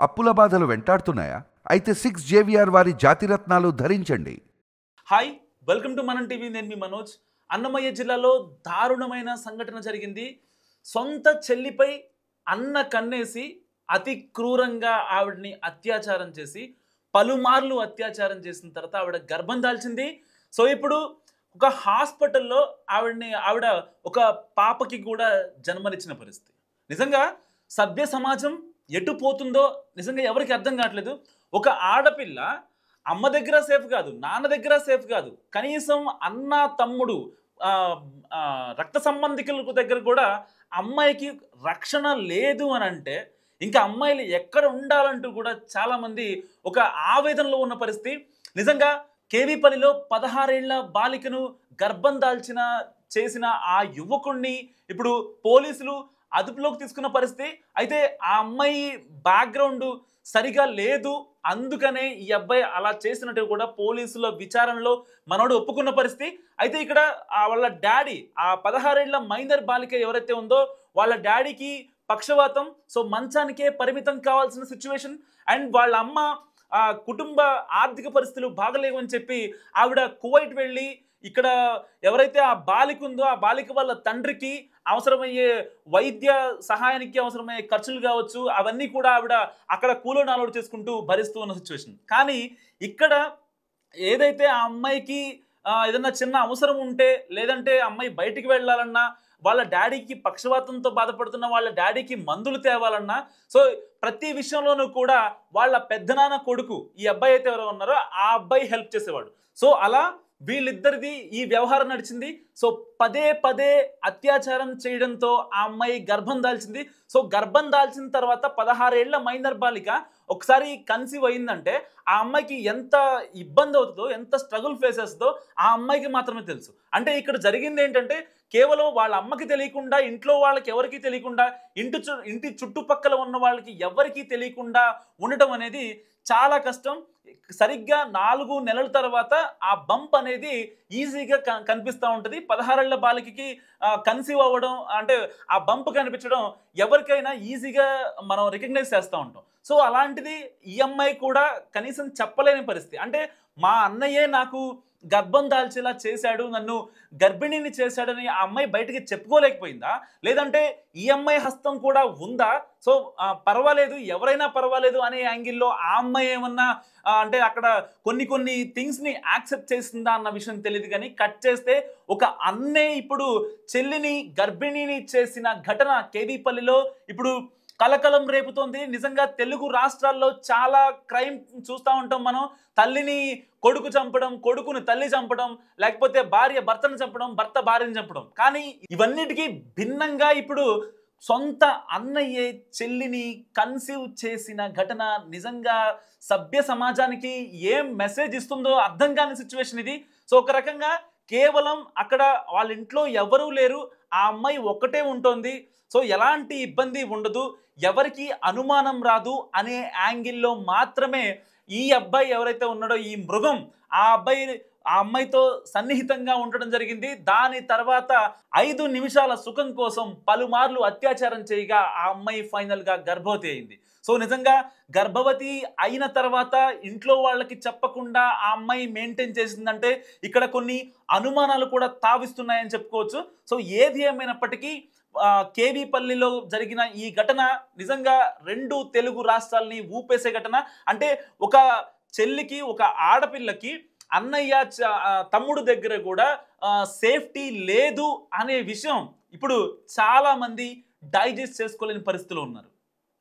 అప్పుల బాధలు వెంటాడుతున్నాయా? అయితే 6 జేవిఆర్ వారి జాతిరత్నాలు ధరించండి. హాయ్, వెల్కమ్ టు మనం టీవీ. నేను మీ మనోజ్. అన్నమయ్య జిల్లాలో దారుణమైన సంఘటన జరిగింది. సొంత చెల్లిపై అన్న కన్నేసి అతి క్రూరంగా ఆవిడని అత్యాచారం చేసి పలుమార్లు అత్యాచారం చేసిన తర్వాత ఆవిడ గర్భం దాల్చింది. సో ఇప్పుడు ఒక హాస్పిటల్లో ఆవిడ ఒక పాపకి కూడా జన్మనిచ్చిన పరిస్థితి. నిజంగా సభ్య సమాజం ఎటు పోతుందో నిజంగా ఎవరికి అర్థం కావట్లేదు. ఒక ఆడపిల్ల అమ్మ దగ్గర సేఫ్ కాదు, నాన్న దగ్గర సేఫ్ కాదు, కనీసం అన్న తమ్ముడు రక్త సంబంధికుల దగ్గర కూడా అమ్మాయికి రక్షణ లేదు అని అంటే ఇంకా అమ్మాయిలు ఎక్కడ ఉండాలంటూ కూడా చాలామంది ఒక ఆవేదనలో ఉన్న పరిస్థితి. నిజంగా కేవీపల్లిలో 16 ఏళ్ల బాలికను గర్భం చేసిన ఆ యువకుణ్ణి ఇప్పుడు పోలీసులు అదుపులోకి తీసుకున్న పరిస్థితి. అయితే ఆ అమ్మాయి బ్యాక్గ్రౌండ్ సరిగా లేదు, అందుకనే ఈ అబ్బాయి అలా చేసినట్టు కూడా పోలీసుల విచారణలో మనోడు ఒప్పుకున్న పరిస్థితి. అయితే ఇక్కడ వాళ్ళ డాడీ, ఆ 16 ఏళ్ల మైనర్ బాలిక ఎవరైతే ఉందో వాళ్ళ డాడీకి పక్షవాతం, సో మంచానికే పరిమితం కావాల్సిన సిచ్యువేషన్. అండ్ వాళ్ళ అమ్మ కుటుంబ ఆర్థిక పరిస్థితులు బాగలేవని చెప్పి ఆవిడ కువైట్ వెళ్ళి ఇక్కడ ఎవరైతే ఆ బాలిక ఉందో ఆ బాలిక వాళ్ళ తండ్రికి అవసరమయ్యే వైద్య సహాయానికి అవసరమయ్యే ఖర్చులు కావచ్చు, అవన్నీ కూడా ఆవిడ అక్కడ కూలో నాలోడు చేసుకుంటూ భరిస్తూ ఉన్న సిచ్యువేషన్. కానీ ఇక్కడ ఏదైతే ఆ అమ్మాయికి ఏదన్నా చిన్న అవసరం ఉంటే, లేదంటే అమ్మాయి బయటికి వెళ్ళాలన్నా, వాళ్ళ డాడీకి పక్షవాతంతో బాధపడుతున్న వాళ్ళ డాడీకి మందులు తేవాలన్నా, సో ప్రతి విషయంలోనూ కూడా వాళ్ళ పెద్దనాన్న కొడుకు ఈ అబ్బాయి అయితే ఎవరో ఉన్నారో ఆ అబ్బాయి హెల్ప్ చేసేవాడు. సో అలా వీళ్ళిద్దరిది ఈ వ్యవహారం నడిచింది. సో పదే అత్యాచారం చేయడంతో ఆ అమ్మాయి గర్భం దాల్చింది. సో గర్భం దాల్చిన తర్వాత 16 ఏళ్ల మైనర్ బాలిక ఒకసారి కన్సీవ్ అయిందంటే ఆ అమ్మాయికి ఎంత ఇబ్బంది అవుతుందో, ఎంత స్ట్రగుల్ ఫేస్ చేస్తుందో ఆ అమ్మాయికి మాత్రమే తెలుసు. అంటే ఇక్కడ జరిగింది ఏంటంటే కేవలం వాళ్ళ అమ్మకి తెలియకుండా, ఇంట్లో వాళ్ళకి ఎవరికి తెలియకుండా, ఇంటి చుట్టుపక్కల ఉన్న వాళ్ళకి ఎవరికి తెలియకుండా ఉండటం అనేది చాలా కష్టం. సరిగ్గా 4 నెలల తర్వాత ఆ బంప్ అనేది ఈజీగా కనిపిస్తూ ఉంటుంది. 16 ఏళ్ల బాలికకి కన్సీవ్ అవ్వడం అంటే ఆ బంప్ కనిపించడం ఎవరికైనా ఈజీగా మనం రికగ్నైజ్ చేస్తూ ఉంటాం. సో అలాంటిది ఈ అమ్మాయి కూడా కనీసం చెప్పలేని పరిస్థితి. అంటే మా అన్నయ్యే నాకు గర్భం దాల్చేలా చేశాడు, నన్ను గర్భిణిని చేశాడని ఆ అమ్మాయి బయటికి చెప్పుకోలేకపోయిందా? లేదంటే ఈ అమ్మాయి హస్తం కూడా ఉందా? సో పర్వాలేదు, ఎవరైనా పర్వాలేదు అనే యాంగిల్లో ఆ అమ్మాయి ఏమన్నా అంటే అక్కడ కొన్ని థింగ్స్ని యాక్సెప్ట్ చేసిందా అన్న విషయం తెలియదు. కానీ కట్ చేస్తే ఒక అన్నే ఇప్పుడు చెల్లిని గర్భిణిని చేసిన ఘటన కేవీపల్లిలో ఇప్పుడు కలకలం రేపుతోంది. నిజంగా తెలుగు రాష్ట్రాల్లో చాలా క్రైమ్ చూస్తూ ఉంటాం మనం. తల్లిని కొడుకు చంపడం, కొడుకుని తల్లి చంపడం, లేకపోతే భార్య భర్తను చంపడం, భర్త భార్యను చంపడం. కానీ ఇవన్నిటికీ భిన్నంగా ఇప్పుడు సొంత అన్నయ్యే చెల్లిని కన్సీవ్ చేసిన ఘటన నిజంగా సభ్య సమాజానికి ఏం మెసేజ్ ఇస్తుందో అర్థం కాని సిచ్యువేషన్ ఇది. సో ఒక రకంగా కేవలం అక్కడ వాళ్ళ ఇంట్లో ఎవరూ లేరు, ఆ అమ్మాయి ఒక్కటే ఉంటుంది. సో ఎలాంటి ఇబ్బంది ఉండదు, ఎవరికి అనుమానం రాదు అనే యాంగిల్లో మాత్రమే ఈ అబ్బాయి ఎవరైతే ఉన్నాడో ఈ మృగం ఆ అమ్మాయితో సన్నిహితంగా ఉండడం జరిగింది. దాని తర్వాత 5 నిమిషాల సుఖం కోసం పలుమార్లు అత్యాచారం చేయగా ఆ అమ్మాయి ఫైనల్గా గర్భవతి అయింది. సో నిజంగా గర్భవతి అయిన తర్వాత ఇంట్లో వాళ్ళకి చెప్పకుండా ఆ అమ్మాయి మెయింటైన్ చేసిందంటే ఇక్కడ కొన్ని అనుమానాలు కూడా తావిస్తున్నాయని చెప్పుకోవచ్చు. సో ఏది ఏమైనప్పటికీ కేవీపల్లిలో జరిగిన ఈ ఘటన నిజంగా 2 తెలుగు రాష్ట్రాలని ఊపేసే ఘటన. అంటే ఒక చెల్లికి, ఒక ఆడపిల్లకి అన్నయ్య తమ్ముడు దగ్గర కూడా సేఫ్టీ లేదు అనే విషయం ఇప్పుడు చాలా మంది డైజెస్ట్ చేసుకోలేని పరిస్థితిలో ఉన్నారు.